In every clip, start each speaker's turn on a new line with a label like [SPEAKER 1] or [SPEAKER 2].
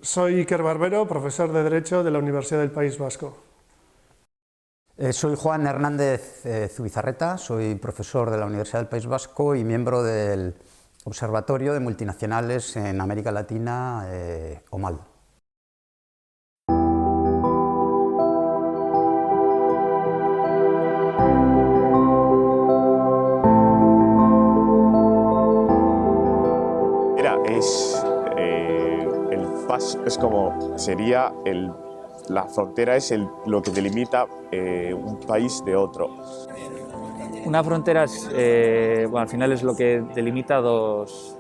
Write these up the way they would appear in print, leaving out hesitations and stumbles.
[SPEAKER 1] Soy Iker Barbero, profesor de Derecho de la Universidad del País Vasco.
[SPEAKER 2] Soy Juan Hernández Zubizarreta, soy profesor de la Universidad del País Vasco y miembro del Observatorio de Multinacionales en América Latina, OMAL.
[SPEAKER 3] La frontera es lo que delimita un país de otro.
[SPEAKER 4] Una frontera al final es lo que delimita dos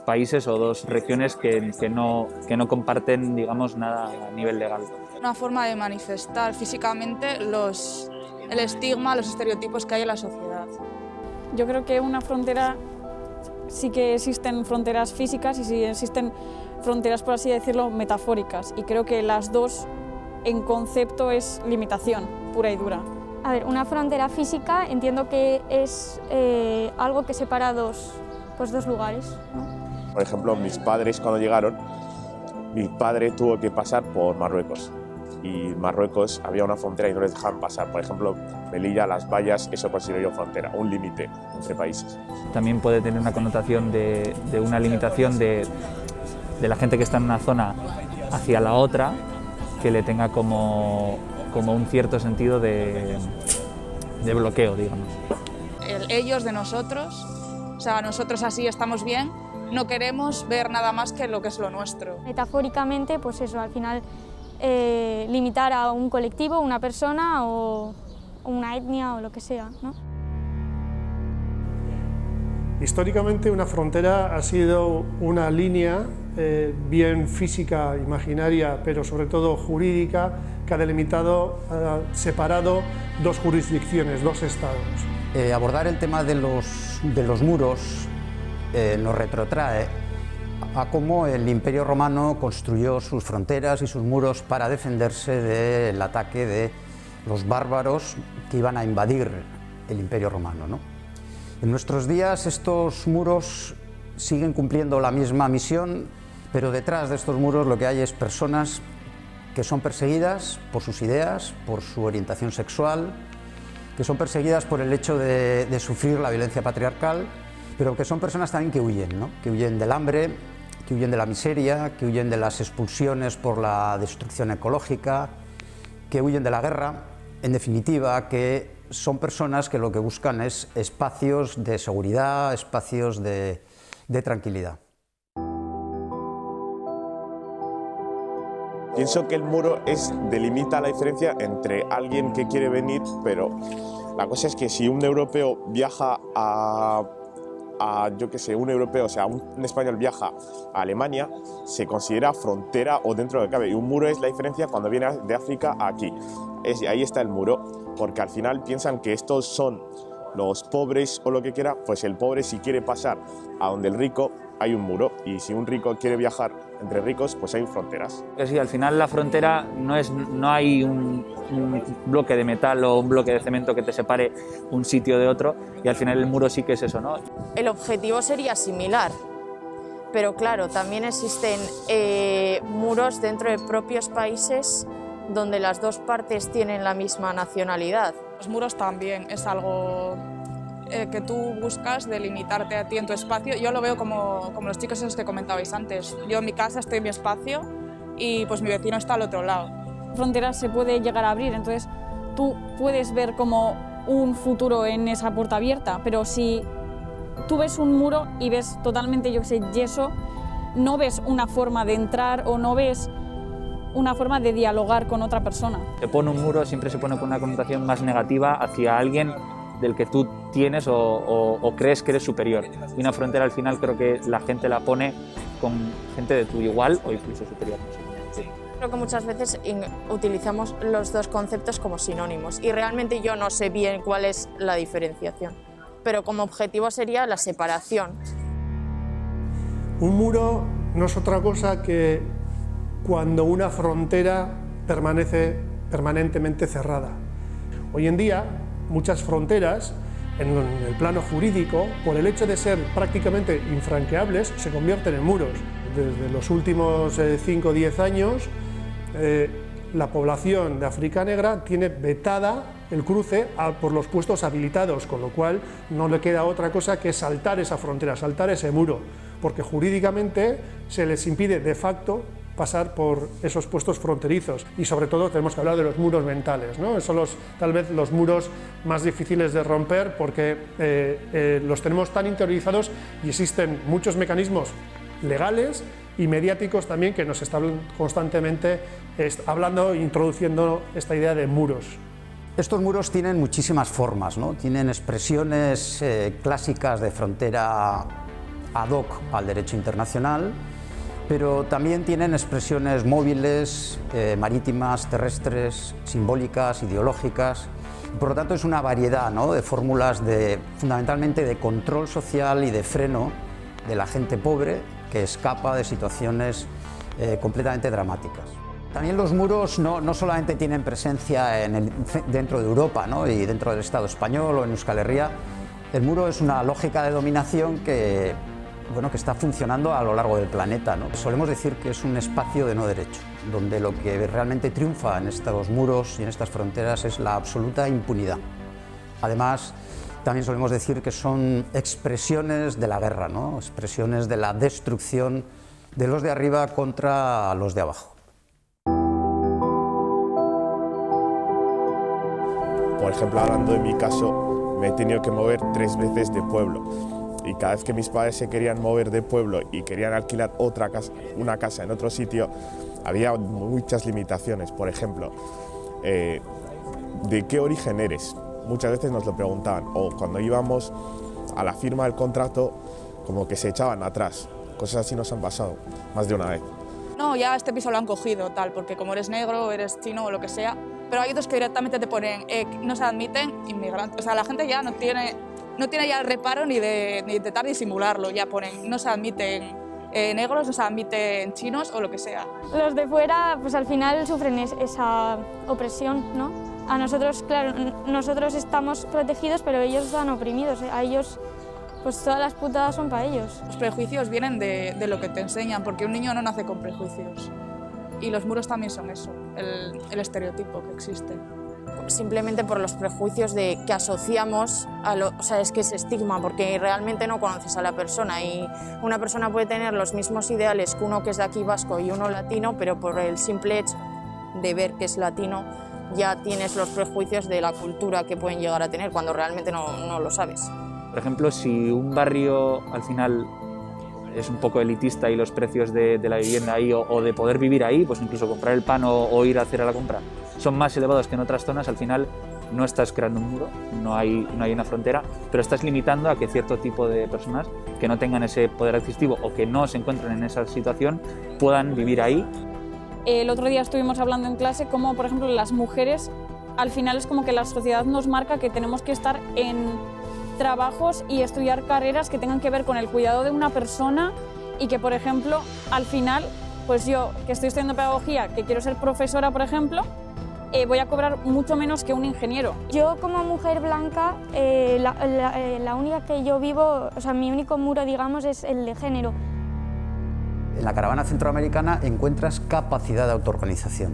[SPEAKER 4] países o dos regiones que no comparten, digamos, nada a nivel legal.
[SPEAKER 5] Una forma de manifestar físicamente el estigma, los estereotipos que hay en la sociedad.
[SPEAKER 6] Yo creo que una frontera, sí que existen fronteras físicas y sí existen fronteras, por así decirlo, metafóricas, y creo que las dos en concepto es limitación pura y dura.
[SPEAKER 7] A ver, una frontera física entiendo que es algo que separa dos lugares, ¿no?
[SPEAKER 3] Por ejemplo, mis padres cuando llegaron, mi padre tuvo que pasar por Marruecos, y en Marruecos había una frontera y no les dejaban pasar. Por ejemplo, Melilla, las vallas, eso considero yo frontera, un límite entre países.
[SPEAKER 4] También puede tener una connotación de una limitación de la gente que está en una zona hacia la otra, que le tenga como un cierto sentido de bloqueo, digamos.
[SPEAKER 5] El ellos de nosotros, o sea, nosotros así estamos bien, no queremos ver nada más que lo que es lo nuestro.
[SPEAKER 7] Metafóricamente, pues eso, al final limitar a un colectivo, una persona o una etnia o lo que sea, ¿no?
[SPEAKER 1] Históricamente una frontera ha sido una línea bien física, imaginaria, pero sobre todo jurídica, que ha delimitado, ha separado dos jurisdicciones, dos estados.
[SPEAKER 2] Abordar el tema de los muros nos retrotrae a cómo el Imperio Romano construyó sus fronteras y sus muros para defenderse del ataque de los bárbaros que iban a invadir el Imperio Romano, ¿no? En nuestros días estos muros siguen cumpliendo la misma misión, pero detrás de estos muros lo que hay es personas que son perseguidas por sus ideas, por su orientación sexual, que son perseguidas por el hecho de sufrir la violencia patriarcal, pero que son personas también que huyen, ¿no? Que huyen del hambre, que huyen de la miseria, que huyen de las expulsiones por la destrucción ecológica, que huyen de la guerra, en definitiva, que son personas que lo que buscan es espacios de seguridad, espacios de tranquilidad.
[SPEAKER 3] Pienso que el muro delimita la diferencia entre alguien que quiere venir, pero la cosa es que si un europeo viaja yo qué sé, un europeo, o sea, un español viaja a Alemania, se considera frontera o dentro de lo que cabe, y un muro es la diferencia cuando viene de África a aquí. Ahí está el muro, porque al final piensan que estos son los pobres o lo que quiera, pues el pobre si quiere pasar a donde el rico hay un muro, y si un rico quiere viajar entre ricos, pues hay fronteras.
[SPEAKER 4] Sí, al final la frontera no hay un bloque de metal o un bloque de cemento que te separe un sitio de otro, y al final el muro sí que es eso, ¿no?
[SPEAKER 8] El objetivo sería similar, pero claro, también existen muros dentro de propios países donde las dos partes tienen la misma nacionalidad.
[SPEAKER 5] Los muros también es algo que tú buscas delimitarte a ti en tu espacio. Yo lo veo como los chicos esos que comentabais antes. Yo en mi casa estoy en mi espacio y pues mi vecino está al otro lado.
[SPEAKER 6] Fronteras se puede llegar a abrir, entonces tú puedes ver como un futuro en esa puerta abierta, pero si tú ves un muro y ves totalmente, yo qué sé, yeso, no ves una forma de entrar o no ves una forma de dialogar con otra persona.
[SPEAKER 4] Se pone un muro, siempre se pone con una connotación más negativa hacia alguien del que tú tienes o crees que eres superior. Y una frontera al final creo que la gente la pone con gente de tu igual o incluso superior. Sí.
[SPEAKER 8] Creo que muchas veces utilizamos los dos conceptos como sinónimos y realmente yo no sé bien cuál es la diferenciación, pero como objetivo sería la separación.
[SPEAKER 1] Un muro no es otra cosa que cuando una frontera permanece permanentemente cerrada. Hoy en día, muchas fronteras, en el plano jurídico, por el hecho de ser prácticamente infranqueables, se convierten en muros. desde los últimos 5 o 10 años, la población de África negra tiene vetada el cruce por los puestos habilitados, con lo cual no le queda otra cosa que saltar esa frontera, saltar ese muro, porque jurídicamente se les impide de facto pasar por esos puestos fronterizos, y sobre todo tenemos que hablar de los muros mentales, ¿no? Son tal vez los muros más difíciles de romper, porque los tenemos tan interiorizados y existen muchos mecanismos legales y mediáticos también que nos están constantemente hablando e introduciendo esta idea de muros.
[SPEAKER 2] Estos muros tienen muchísimas formas, ¿no? Tienen expresiones clásicas de frontera ad hoc al derecho internacional, pero también tienen expresiones móviles, marítimas, terrestres, simbólicas, ideológicas. Por lo tanto, es una variedad, ¿no?, de fórmulas fundamentalmente de control social y de freno de la gente pobre que escapa de situaciones completamente dramáticas. También los muros no solamente tienen presencia dentro de Europa, ¿no?, y dentro del Estado español o en Euskal Herria. El muro es una lógica de dominación que está funcionando a lo largo del planeta, ¿no? Solemos decir que es un espacio de no derecho, donde lo que realmente triunfa en estos muros y en estas fronteras es la absoluta impunidad. Además, también solemos decir que son expresiones de la guerra, ¿no?, expresiones de la destrucción de los de arriba contra los de abajo.
[SPEAKER 3] Por ejemplo, hablando de mi caso, me he tenido que mover 3 veces de pueblo. Y cada vez que mis padres se querían mover de pueblo y querían alquilar una casa en otro sitio, había muchas limitaciones. Por ejemplo, ¿de qué origen eres? Muchas veces nos lo preguntaban, o cuando íbamos a la firma del contrato, como que se echaban atrás. Cosas así nos han pasado más de una vez.
[SPEAKER 5] No, ya este piso lo han cogido, tal, porque como eres negro, eres chino o lo que sea, pero hay otros que directamente te ponen, no se admiten inmigrantes. O sea, la gente ya no tiene ya el reparo ni de intentar disimularlo, ya ponen, no se admiten negros, no se admiten chinos o lo que sea.
[SPEAKER 7] Los de fuera, pues al final sufren esa opresión, ¿no? A nosotros, claro, nosotros estamos protegidos, pero ellos están oprimidos, ¿eh? A ellos, pues todas las putadas son para ellos.
[SPEAKER 5] Los prejuicios vienen de lo que te enseñan, porque un niño no nace con prejuicios. Y los muros también son eso, el estereotipo que existe.
[SPEAKER 8] Simplemente por los prejuicios que asociamos o sea, es que es estigma, porque realmente no conoces a la persona, y una persona puede tener los mismos ideales que uno que es de aquí vasco y uno latino, pero por el simple hecho de ver que es latino ya tienes los prejuicios de la cultura que pueden llegar a tener cuando realmente no lo sabes.
[SPEAKER 4] Por ejemplo, si un barrio al final es un poco elitista y los precios de la vivienda ahí o de poder vivir ahí, pues incluso comprar el pan o ir a hacer a la compra, son más elevados que en otras zonas, al final no estás creando un muro, no hay una frontera, pero estás limitando a que cierto tipo de personas que no tengan ese poder adquisitivo o que no se encuentren en esa situación puedan vivir ahí.
[SPEAKER 6] El otro día estuvimos hablando en clase cómo, por ejemplo, las mujeres, al final es como que la sociedad nos marca que tenemos que estar en trabajos y estudiar carreras que tengan que ver con el cuidado de una persona, y que, por ejemplo, al final, pues yo, que estoy estudiando pedagogía, que quiero ser profesora, por ejemplo, voy a cobrar mucho menos que un ingeniero.
[SPEAKER 7] Yo, como mujer blanca, la única que yo vivo, o sea, mi único muro, digamos, es el de género.
[SPEAKER 2] En la caravana centroamericana encuentras capacidad de autoorganización,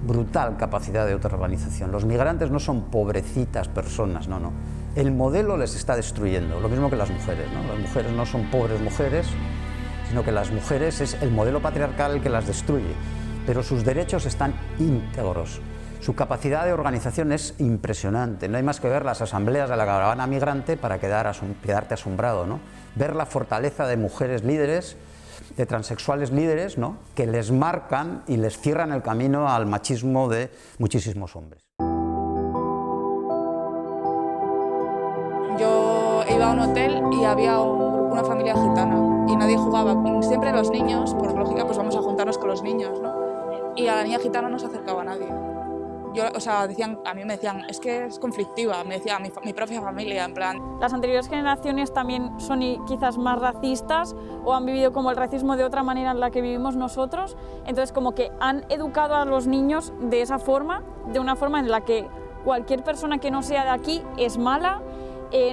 [SPEAKER 2] brutal capacidad de autoorganización. Los migrantes no son pobrecitas personas, no. El modelo les está destruyendo, lo mismo que las mujeres, ¿no? Las mujeres no son pobres mujeres, sino que las mujeres es el modelo patriarcal el que las destruye, pero sus derechos están íntegros. Su capacidad de organización es impresionante. No hay más que ver las asambleas de la caravana migrante para quedarte asombrado, ¿no? Ver la fortaleza de mujeres líderes, de transexuales líderes, ¿no?, que les marcan y les cierran el camino al machismo de muchísimos hombres.
[SPEAKER 5] Yo iba a un hotel y había una familia gitana y nadie jugaba. Siempre los niños, por lógica, pues vamos a juntarnos con los niños, ¿no? Y a la niña gitana no se acercaba a nadie. A mí me decían, es que es conflictiva, me decía mi propia familia, en plan.
[SPEAKER 6] Las anteriores generaciones también son quizás más racistas o han vivido como el racismo de otra manera en la que vivimos nosotros, entonces como que han educado a los niños de esa forma, de una forma en la que cualquier persona que no sea de aquí es mala,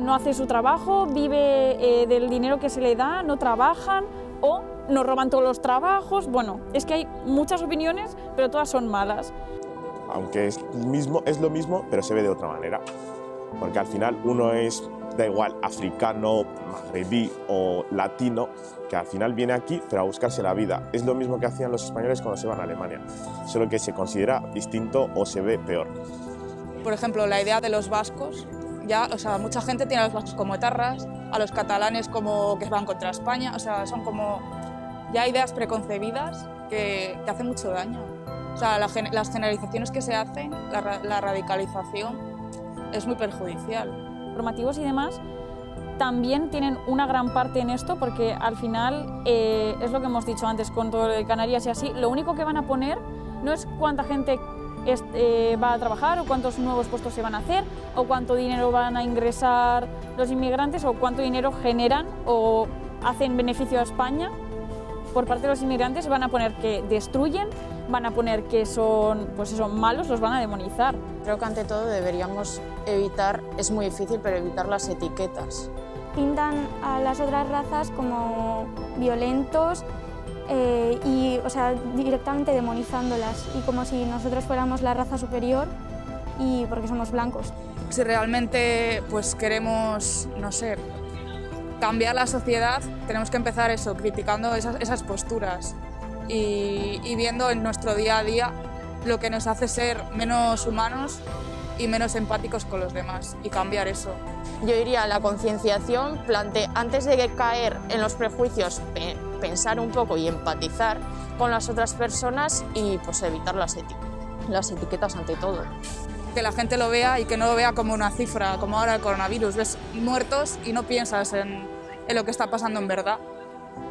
[SPEAKER 6] no hace su trabajo, vive del dinero que se le da, no trabajan, o nos roban todos los trabajos. Bueno, es que hay muchas opiniones, pero todas son malas.
[SPEAKER 3] Aunque es lo mismo, pero se ve de otra manera. Porque al final uno es, da igual, africano, magrebí o latino, que al final viene aquí, pero a buscarse la vida. Es lo mismo que hacían los españoles cuando se iban a Alemania, solo que se considera distinto o se ve peor.
[SPEAKER 5] Por ejemplo, la idea de los vascos, ya, o sea, mucha gente tiene a los vascos como etarras, a los catalanes como que van contra España, o sea, son como ya ideas preconcebidas que hacen mucho daño. O sea, las generalizaciones que se hacen, la radicalización, es muy perjudicial.
[SPEAKER 6] Formativos y demás también tienen una gran parte en esto, porque al final, es lo que hemos dicho antes con todo de Canarias y así, lo único que van a poner no es cuánta gente va a trabajar o cuántos nuevos puestos se van a hacer o cuánto dinero van a ingresar los inmigrantes o cuánto dinero generan o hacen beneficio a España por parte de los inmigrantes. Van a poner que destruyen, van a poner que son, pues eso, malos, los van a demonizar.
[SPEAKER 8] Creo que ante todo deberíamos evitar, es muy difícil, pero evitar las etiquetas.
[SPEAKER 7] Pintan a las otras razas como violentos y, o sea, directamente demonizándolas y como si nosotros fuéramos la raza superior y porque somos blancos.
[SPEAKER 5] Si realmente pues queremos, no sé, cambiar la sociedad, tenemos que empezar eso, criticando esas posturas y viendo en nuestro día a día lo que nos hace ser menos humanos y menos empáticos con los demás y cambiar eso.
[SPEAKER 8] Yo iría a la concienciación, antes de caer en los prejuicios, pensar un poco y empatizar con las otras personas y pues evitar las etiquetas ante todo.
[SPEAKER 5] Que la gente lo vea y que no lo vea como una cifra, como ahora el coronavirus. Ves muertos y no piensas en lo que está pasando en verdad.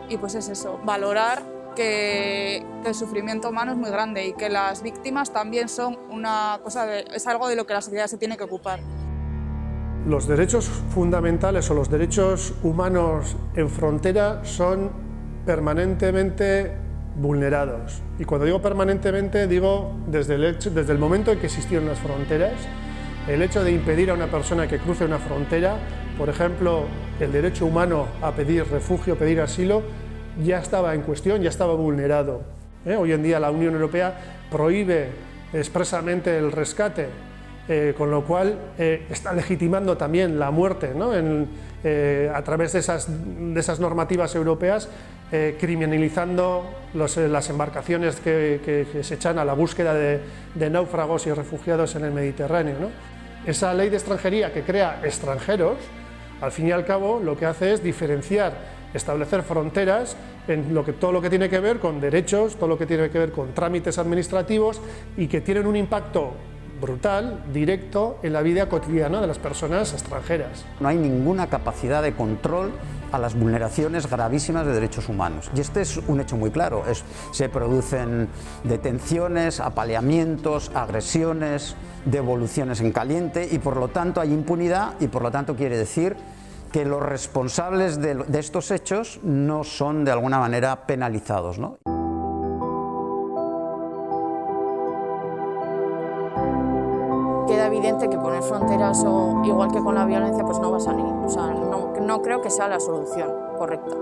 [SPEAKER 5] Y pues es eso, valorar que el sufrimiento humano es muy grande y que las víctimas también son es algo de lo que la sociedad se tiene que ocupar.
[SPEAKER 1] Los derechos fundamentales o los derechos humanos en frontera son permanentemente vulnerados. Y cuando digo permanentemente, digo desde el momento en que existieron las fronteras, el hecho de impedir a una persona que cruce una frontera, por ejemplo, el derecho humano a pedir refugio, pedir asilo, ya estaba en cuestión, ya estaba vulnerado. Hoy en día la Unión Europea prohíbe expresamente el rescate, con lo cual está legitimando también la muerte, ¿no? A través de esas normativas europeas, criminalizando las embarcaciones que se echan a la búsqueda de náufragos y refugiados en el Mediterráneo, ¿no? Esa ley de extranjería que crea extranjeros, al fin y al cabo, lo que hace es diferenciar, establecer fronteras en todo lo que tiene que ver con derechos, todo lo que tiene que ver con trámites administrativos y que tienen un impacto brutal, directo, en la vida cotidiana de las personas extranjeras.
[SPEAKER 2] No hay ninguna capacidad de control a las vulneraciones gravísimas de derechos humanos. Y este es un hecho muy claro. Se producen detenciones, apaleamientos, agresiones, devoluciones en caliente y por lo tanto hay impunidad y por lo tanto quiere decir que los responsables de estos hechos no son de alguna manera penalizados, ¿no?
[SPEAKER 8] Queda evidente que poner fronteras, o igual que con la violencia, pues no va a salir. O sea, no creo que sea la solución correcta.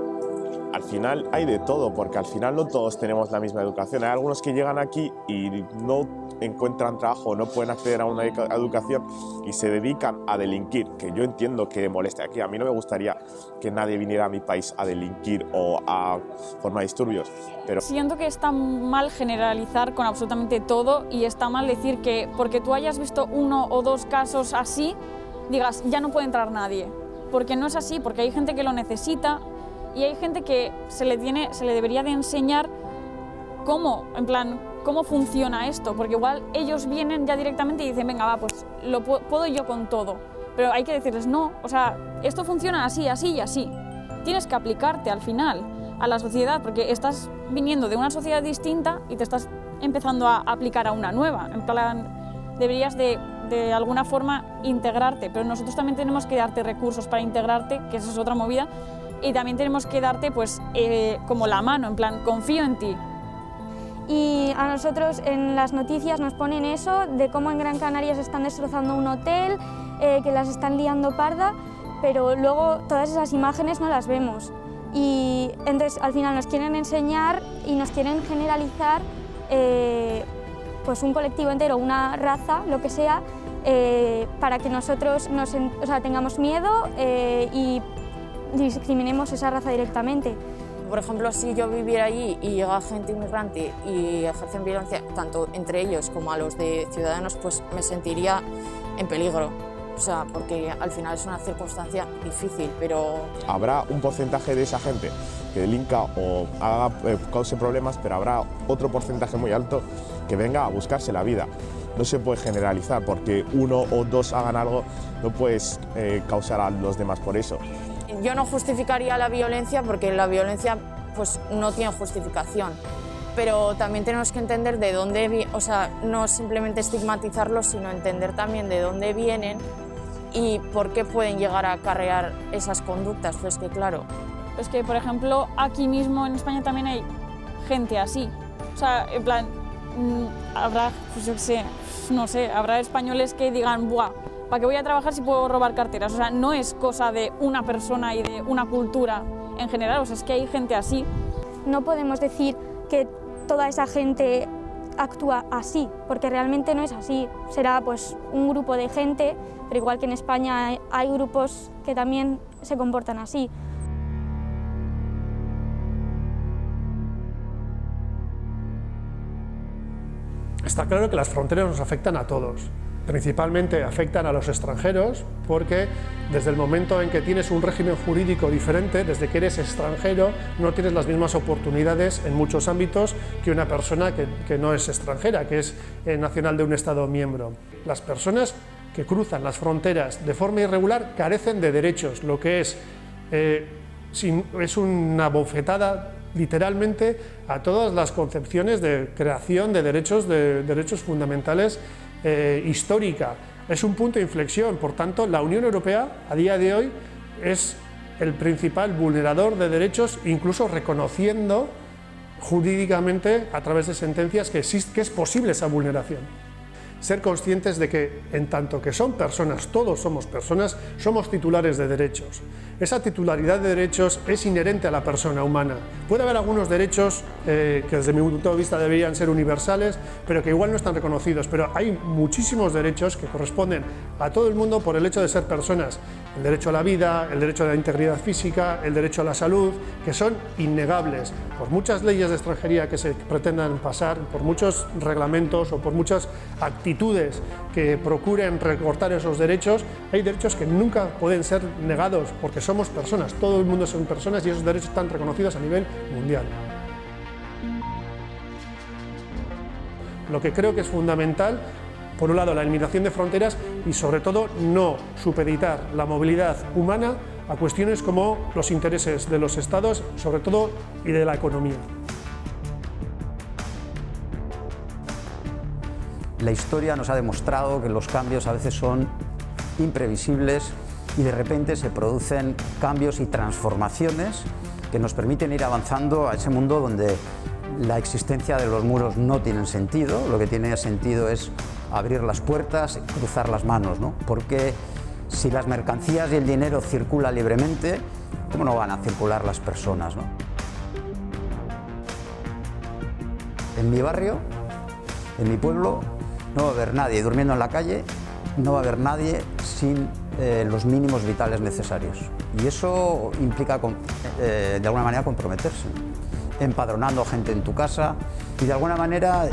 [SPEAKER 3] Al final hay de todo, porque al final no todos tenemos la misma educación. Hay algunos que llegan aquí y no encuentran trabajo, no pueden acceder a una educación y se dedican a delinquir, que yo entiendo que moleste aquí. A mí no me gustaría que nadie viniera a mi país a delinquir o a formar disturbios, pero...
[SPEAKER 6] Siento que está mal generalizar con absolutamente todo y está mal decir que porque tú hayas visto uno o dos casos así, digas, ya no puede entrar nadie. Porque no es así, porque hay gente que lo necesita y hay gente que se le debería de enseñar cómo funciona esto, porque igual ellos vienen ya directamente y dicen, venga, va, pues lo puedo yo con todo. Pero hay que decirles, no, o sea, esto funciona así, así y así. Tienes que aplicarte al final a la sociedad, porque estás viniendo de una sociedad distinta y te estás empezando a aplicar a una nueva. En plan, deberías de alguna forma integrarte, pero nosotros también tenemos que darte recursos para integrarte, que esa es otra movida, y también tenemos que darte pues como la mano, en plan, confío en ti.
[SPEAKER 7] Y a nosotros en las noticias nos ponen eso, de cómo en Gran Canaria se están destrozando un hotel, que las están liando parda, pero luego todas esas imágenes no las vemos. Y entonces al final nos quieren enseñar y nos quieren generalizar pues un colectivo entero, una raza, lo que sea, para que nosotros tengamos miedo y discriminemos esa raza directamente.
[SPEAKER 8] Por ejemplo, si yo viviera allí y llega gente inmigrante y ejercen violencia tanto entre ellos como a los de Ciudadanos, pues me sentiría en peligro. O sea, porque al final es una circunstancia difícil, pero...
[SPEAKER 3] Habrá un porcentaje de esa gente que delinca o cause problemas, pero habrá otro porcentaje muy alto que venga a buscarse la vida. No se puede generalizar, porque uno o dos hagan algo, no puedes causar a los demás por eso.
[SPEAKER 8] Yo no justificaría la violencia porque la violencia pues, no tiene justificación. Pero también tenemos que entender de dónde, o sea, no simplemente estigmatizarlos, sino entender también de dónde vienen y por qué pueden llegar a acarrear esas conductas. Pues que claro.
[SPEAKER 6] Es que, por ejemplo, aquí mismo en España también hay gente así. O sea, en plan, habrá, pues yo qué sé, no sé, habrá españoles que digan, buah, ¿para qué voy a trabajar si puedo robar carteras? O sea, no es cosa de una persona y de una cultura en general, o sea, es que hay gente así.
[SPEAKER 7] No podemos decir que toda esa gente actúa así, porque realmente no es así. Será pues un grupo de gente, pero igual que en España hay grupos que también se comportan así.
[SPEAKER 1] Está claro que las fronteras nos afectan a todos. Principalmente afectan a los extranjeros porque desde el momento en que tienes un régimen jurídico diferente, desde que eres extranjero, no tienes las mismas oportunidades en muchos ámbitos que una persona que no es extranjera, que es nacional de un Estado miembro. Las personas que cruzan las fronteras de forma irregular carecen de derechos, lo que es una bofetada literalmente a todas las concepciones de creación de derechos fundamentales histórica. Es un punto de inflexión, por tanto, la Unión Europea a día de hoy es el principal vulnerador de derechos, incluso reconociendo jurídicamente a través de sentencias que es posible esa vulneración. Ser conscientes de que, en tanto que son personas, todos somos personas, somos titulares de derechos. Esa titularidad de derechos es inherente a la persona humana. Puede haber algunos derechos que desde mi punto de vista deberían ser universales, pero que igual no están reconocidos. Pero hay muchísimos derechos que corresponden a todo el mundo por el hecho de ser personas. El derecho a la vida, el derecho a la integridad física, el derecho a la salud, que son innegables. Por muchas leyes de extranjería que se pretendan pasar, por muchos reglamentos o por muchas actitudes que procuren recortar esos derechos, hay derechos que nunca pueden ser negados porque somos personas, todo el mundo son personas y esos derechos están reconocidos a nivel mundial. Lo que creo que es fundamental, por un lado, la eliminación de fronteras y sobre todo no supeditar la movilidad humana a cuestiones como los intereses de los estados, sobre todo, y de la economía.
[SPEAKER 2] La historia nos ha demostrado que los cambios a veces son imprevisibles y de repente se producen cambios y transformaciones que nos permiten ir avanzando a ese mundo donde la existencia de los muros no tiene sentido, lo que tiene sentido es abrir las puertas, cruzar las manos, ¿no? Porque si las mercancías y el dinero circulan libremente, ¿cómo no van a circular las personas, ¿no? En mi barrio, en mi pueblo, no va a haber nadie durmiendo en la calle, no va a haber nadie sin los mínimos vitales necesarios. Y eso implica, de alguna manera, comprometerse, empadronando gente en tu casa y, de alguna manera,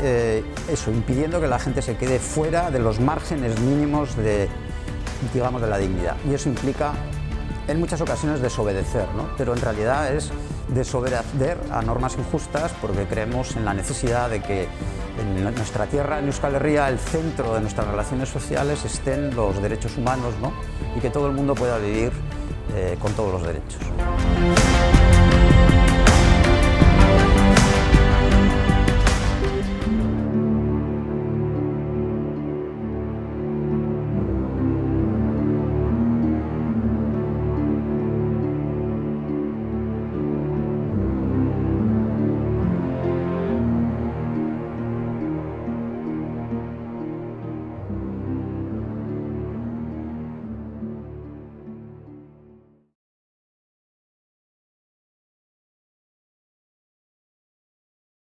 [SPEAKER 2] impidiendo que la gente se quede fuera de los márgenes mínimos de la dignidad. Y eso implica, en muchas ocasiones, desobedecer, ¿no? Pero en realidad es desobedecer a normas injustas porque creemos en la necesidad de que en nuestra tierra, en Euskal Herria, el centro de nuestras relaciones sociales estén los derechos humanos, ¿no? Y que todo el mundo pueda vivir con todos los derechos.